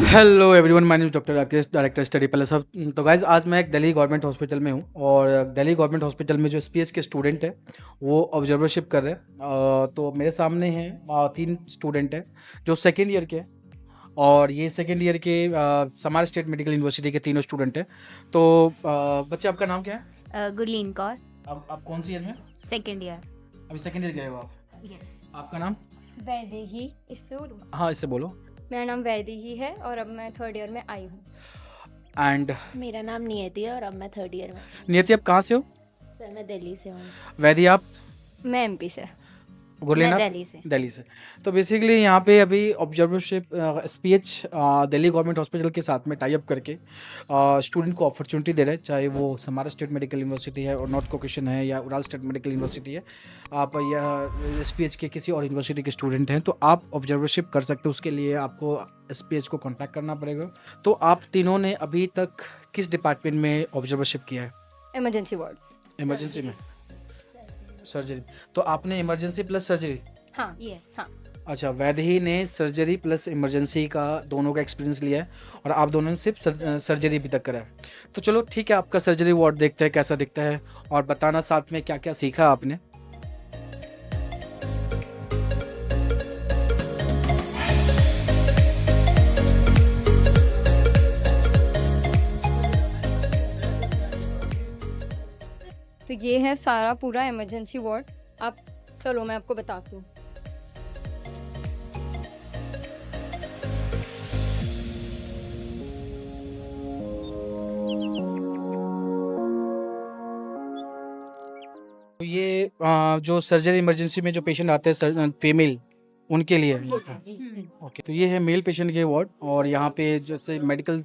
Hello everyone, my name doctor Rakesh, director study palace. सब तो guys, आज मैं एक दिल्ली गवर्नमेंट हॉस्पिटल में हूँ और दिल्ली गवर्नमेंट हॉस्पिटल में जो एसपीएच के स्टूडेंट है वो ऑब्जर्वरशिप कर रहे हैं। तो मेरे सामने हैं 3 स्टूडेंट हैं जो सेकेंड ईयर के हैं और ये सेकेंड ईयर के समार स्टेट मेडिकल यूनिवर्सिटी के तीनों स्टूडेंट हैं। तो बच्चे, आपका नाम क्या है? गुरलीन कौर, आप कौन सी ईयर में? Second year. अभी सेकेंड ईयर गए हो आप? यस। आपका नाम? वैदेही, इससे बोलूँ? हाँ, इससे बोलो। मेरा नाम वैदेही है और अब मैं थर्ड ईयर में आई हूँ। एंड मेरा नाम नियति है और अब मैं थर्ड ईयर में। नियति, आप कहाँ से हो? सर मैं दिल्ली से हूँ। वैदी, आप? मैं एमपी से। गुरलीन, मैं आप? दिल्ली से। दिल्ली से। तो बेसिकली यहाँ पे अभी ऑब्जर्वरशिप एसपीएच दिल्ली गवर्नमेंट हॉस्पिटल के साथ में टाई अप करके स्टूडेंट को अपॉर्चुनिटी दे रहे हैं, चाहे वो हमारा स्टेट मेडिकल यूनिवर्सिटी है और नॉर्थ कोकेशन है या उराल स्टेट मेडिकल यूनिवर्सिटी है। आप या एसपीएच के किसी और यूनिवर्सिटी के स्टूडेंट हैं तो आप ऑब्जर्वरशिप कर सकते हो। उसके लिए आपको एसपीएच को कॉन्टैक्ट करना पड़ेगा। तो आप तीनों ने अभी तक किस डिपार्टमेंट में ऑब्जर्वरशिप किया है? Emergency ward. इमरजेंसी में, सर्जरी। तो आपने इमरजेंसी प्लस सर्जरी? हाँ। यस। हाँ। अच्छा, वैदेही ने सर्जरी प्लस इमरजेंसी का दोनों का एक्सपीरियंस लिया है और आप दोनों ने सिर्फ सर्जरी अभी तक करा है। तो चलो ठीक है, आपका सर्जरी वार्ड देखते हैं कैसा दिखता है और बताना साथ में क्या क्या सीखा आपने। तो ये है सारा पूरा इमरजेंसी वार्ड। आप चलो मैं आपको बताती हूँ। तो ये जो सर्जरी इमरजेंसी में जो पेशेंट आते हैं फीमेल, उनके लिए है। ओके, तो ये है मेल पेशेंट के वार्ड और यहाँ पे जैसे मेडिकल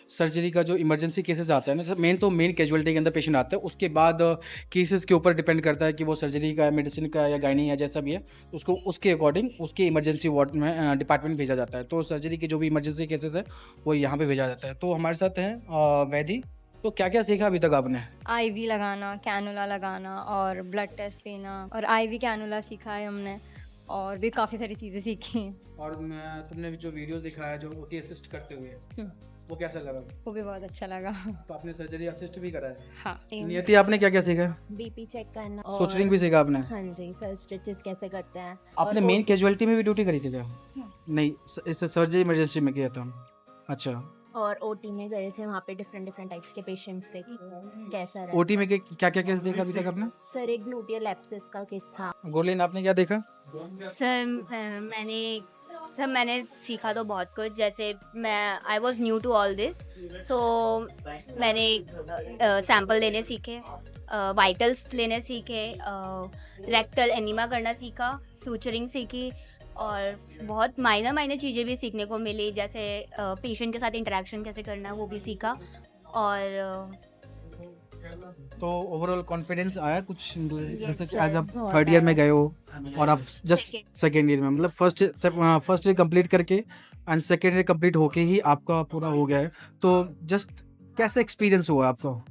सर्जरी का जो इमरजेंसी केसेस आते हैं ना, मेन कैजुअलिटी के अंदर पेशेंट आते हैं। उसके बाद केसेस के ऊपर डिपेंड करता है कि वो सर्जरी का, मेडिसिन का या गायनी या जैसा भी है, उसको उसके अकॉर्डिंग उसके इमरजेंसी वार्ड में डिपार्टमेंट भेजा जाता है। तो सर्जरी के जो भी इमरजेंसी केसेस है वो यहाँ पे भेजा जाता है। तो हमारे साथ हैं वैदी। तो क्या क्या सीखा अभी तक आपने? आईवी लगाना, कैनुला लगाना और ब्लड टेस्ट लेना और आईवी कैनुला सीखा है हमने और भी काफ़ी सारी चीज़ें सीखी हैं। और तुमने जो वीडियोस दिखाया जो ओटी असिस्ट करते हुए, वो कैसा लगा? वो भी बहुत अच्छा लगा। तो आपने सर्जरी असिस्ट भी करा है? हाँ। नियति, आपने क्या क्या सीखा? बीपी चेक करना और सोचरिंग भी सीखा आपने? हाँ जी, सर स्टिचेस कैसे करते हैं। आपने और मेन कैजुअलिटी में भी ड्यूटी करी थी क्या? नहीं, इस सर्जरी इमरजेंसी में किया था। अच्छा, और ओटी में गए थे, वहाँ पे डिफरेंट टाइप्स के पेशेंट्स थे कि कैसा रहता है। ओटी में क्या क्या केस देखा अभी तक आपने? सर एक ग्लूटियल एब्सेस का केस था। गुरलीन, आपने क्या देखा? मैंने सीखा तो बहुत कुछ। जैसे मैं I was new to all this, तो मैंने सैंपल लेने सीखे, वाइटल्स लेने सीखे, रेक्टल एनीमा करना सीखा, सूचरिंग सीखी और बहुत माइनर चीज़ें भी सीखने को मिली। जैसे पेशेंट के साथ इंटरेक्शन कैसे करना है वो भी सीखा। और तो ओवरऑल कॉन्फिडेंस आया कुछ? जैसे कि sir, आज आप बहुत थर्ड ईयर में आया। गए हो और आप जस्ट सेकेंड ईयर में, मतलब फर्स्ट ईयर कंप्लीट करके एंड सेकेंड ईयर कंप्लीट होके ही आपका पूरा हो गया है। तो जस्ट कैसा एक्सपीरियंस हुआ आपका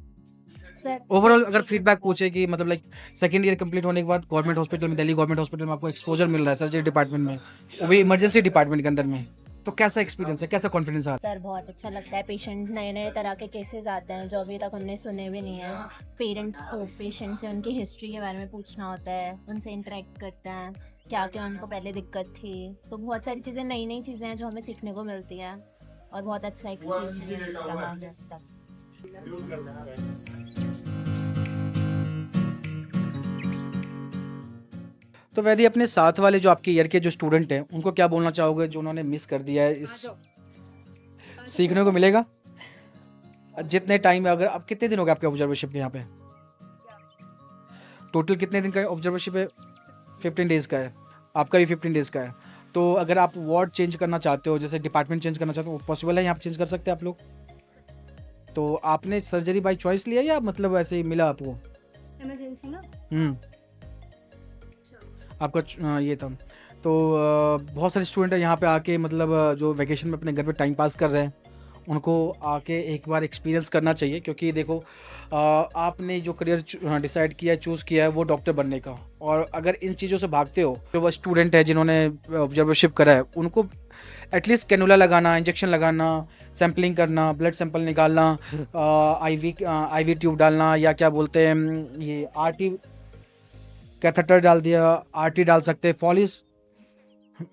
सर ओवरऑल? अगर फीडबैक पूछे कि मतलब लाइक सेकेंड ईयर कंप्लीट होने के बाद गवर्नमेंट हॉस्पिटल में, दिल्ली गवर्नमेंट हॉस्पिटल में आपको एक्सपोजर मिल रहा है सर्जरी डिपार्टमेंट में, वो भी इमरजेंसी डिपार्टमेंट के अंदर में, तो कैसा एक्सपीरियंस है, कैसा कॉन्फिडेंस आ रहा सर बहुत अच्छा लगता है। पेशेंट नए तरह के केसेस आते हैं जो अभी तक हमने सुने भी नहीं है। पेशेंट से उनकी हिस्ट्री के बारे में पूछना होता है, उनसे इंटरेक्ट करते हैं, क्या क्या उनको पहले दिक्कत थी। तो बहुत सारी चीज़ें, नई चीज़ें हैं जो हमें सीखने को मिलती हैं और बहुत अच्छा एक्सपीरियंस रहा है अब तक। तो वैदी, अपने साथ वाले जो आपके ईयर के जो स्टूडेंट हैं उनको क्या बोलना चाहोगे जो उन्होंने मिस कर दिया है? इस सीखने को मिलेगा जितने टाइम, अगर आप कितने दिन हो गए आपके ऑब्जर्वरशिप के यहाँ पे? टोटल कितने दिन का ऑब्जर्वरशिप है? 15 डेज़ का है। आपका भी 15 डेज़ का है। तो अगर आप वार्ड चेंज करना चाहते हो, जैसे डिपार्टमेंट चेंज करना चाहते हो, पॉसिबल है यहाँ पे चेंज कर सकते हैं आप लोग? तो आपने सर्जरी बाय चॉइस लिया या मतलब ऐसे ही मिला आपको? इमरजेंसी ना। आपका ये था। तो बहुत सारे स्टूडेंट हैं यहाँ पे आके, मतलब जो वैकेशन में अपने घर पे टाइम पास कर रहे हैं, उनको आके एक बार एक्सपीरियंस करना चाहिए। क्योंकि देखो, आपने जो करियर डिसाइड किया है, चूज़ किया है, वो डॉक्टर बनने का, और अगर इन चीज़ों से भागते हो, जो वो स्टूडेंट है जिन्होंने ऑब्जर्वरशिप करा है, उनको एटलीस्ट कैनुला लगाना, इंजेक्शन लगाना, सैम्पलिंग करना, ब्लड सैंपल निकालना, आईवी ट्यूब डालना, या क्या बोलते हैं ये आरटी कैथेटर डाल दिया, आरटी डाल सकते हैं, फॉलिस,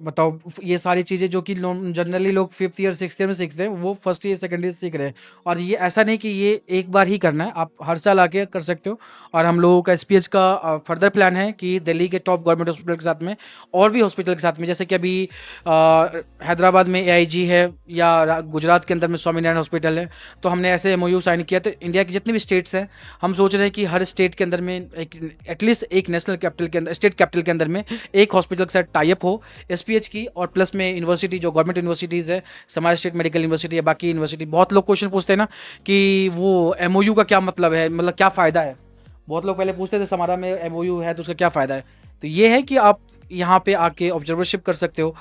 बताओ ये सारी चीज़ें जो कि जनरली लोग 5th ईयर 6th ईयर में सीखते हैं वो 1st ईयर 2nd ईयर सीख रहे हैं। और ये ऐसा नहीं कि ये एक बार ही करना है, आप हर साल आके कर सकते हो। और हम लोगों का SPH का फर्दर प्लान है कि दिल्ली के टॉप गवर्नमेंट हॉस्पिटल के साथ में और भी हॉस्पिटल के साथ में, जैसे कि अभी हैदराबाद में AIG है या गुजरात के अंदर में स्वामीनारायण हॉस्पिटल है, तो हमने ऐसे MOU साइन किया। तो इंडिया की जितनी भी स्टेट्स हैं हम सोच रहे हैं कि हर स्टेट के अंदर में एटलीस्ट एक नेशनल कैपिटल के अंदर, स्टेट कैपिटल के अंदर में एक हॉस्पिटल के साथ टाई अप हो SPH की, और प्लस में यूनिवर्सिटी जो गवर्नमेंट यूनिवर्सिटीज़ है, समाज स्टेट मेडिकल यूनिवर्सिटी या बाकी यूनिवर्सिटी। बहुत लोग क्वेश्चन पूछते हैं ना कि वो MOU का क्या मतलब है, मतलब क्या फ़ायदा है। बहुत लोग पहले पूछते थे समारा में MOU है तो उसका क्या फ़ायदा है। तो ये है कि आप यहाँ पे आके ऑब्जर्वरशिप कर सकते हो,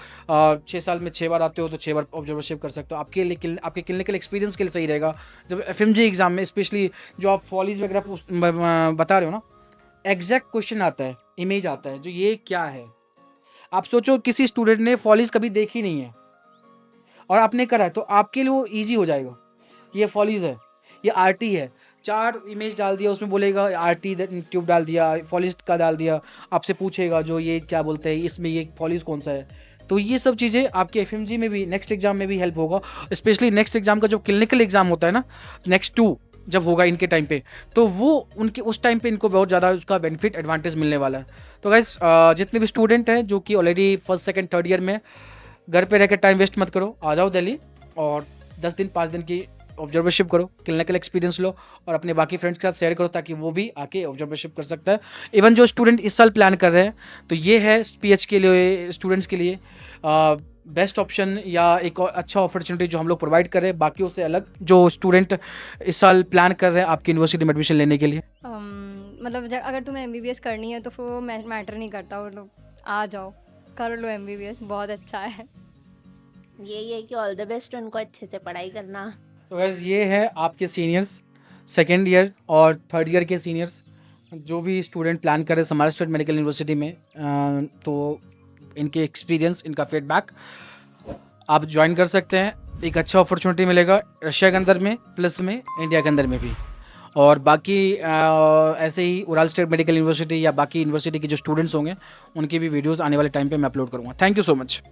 6 साल में 6 बार आते हो तो 6 बार ऑब्जर्वरशिप कर सकते हो। आपके लिए आपके क्लिनिकल एक्सपीरियंस के लिए सही रहेगा। जब FMG एग्ज़ाम में स्पेशली जो आप फॉलीज वगैरह बता रहे हो ना, एग्जैक्ट क्वेश्चन आता है, इमेज आता है जो ये क्या है। आप सोचो किसी स्टूडेंट ने फॉलीज कभी देखी नहीं है और आपने करा है, तो आपके लिए वो ईजी हो जाएगा। ये फॉलीज है, ये RT है, 4 इमेज डाल दिया, उसमें बोलेगा RT ट्यूब डाल दिया, फॉलीज का डाल दिया, आपसे पूछेगा जो ये क्या बोलते हैं इसमें ये फॉलीज कौन सा है। तो ये सब चीज़ें आपके FMG में भी नेक्स्ट एग्जाम में भी हेल्प होगा। स्पेशली नेक्स्ट एग्जाम का जो क्लिनिकल एग्जाम होता है ना, नेक्स्ट 2 जब होगा इनके टाइम पे, तो वो उनके उस टाइम पे इनको बहुत ज़्यादा उसका बेनिफिट एडवांटेज मिलने वाला है। तो गाइस जितने भी स्टूडेंट हैं जो कि already 1st 2nd 3rd year में, घर पे रह के टाइम वेस्ट मत करो, आ जाओ दिल्ली और 10 दिन 5 दिन की ऑब्जर्वरशिप करो, क्लिनिकल एक्सपीरियंस लो और अपने बाकी फ्रेंड्स के साथ शेयर करो ताकि वो भी आके ऑब्जर्वरशिप कर सकता है। इवन जो स्टूडेंट इस साल प्लान कर रहे हैं तो ये है PH के लिए, स्टूडेंट्स के लिए बेस्ट ऑप्शन या एक और अच्छा अपॉर्चुनिटी जो हम लोग प्रोवाइड कर रहे हैं बाकियों से अलग, जो स्टूडेंट इस साल प्लान कर रहे हैं आपकी यूनिवर्सिटी में एडमिशन लेने के लिए। मतलब अगर तुम्हें MBBS करनी है तो फिर वो मैटर नहीं करता, वो लोग आ जाओ कर लो MBBS, बहुत अच्छा है। यही है कि ऑल द बेस्ट उनको, अच्छे से पढ़ाई करना। तो गाइस ये है आपके सीनियर्स, 2nd ईयर और 3rd ईयर के सीनियर्स जो भी स्टूडेंट प्लान कर रहे हैं समारा स्टेट मेडिकल यूनिवर्सिटी में, तो इनके एक्सपीरियंस, इनका फीडबैक आप ज्वाइन कर सकते हैं। एक अच्छा अपॉर्चुनिटी मिलेगा रशिया के अंदर में प्लस में इंडिया के अंदर में भी। और बाकी ऐसे ही उराल स्टेट मेडिकल यूनिवर्सिटी या बाकी यूनिवर्सिटी के जो स्टूडेंट्स होंगे उनकी भी वीडियोस आने वाले टाइम पे मैं अपलोड करूँगा। Thank you so much.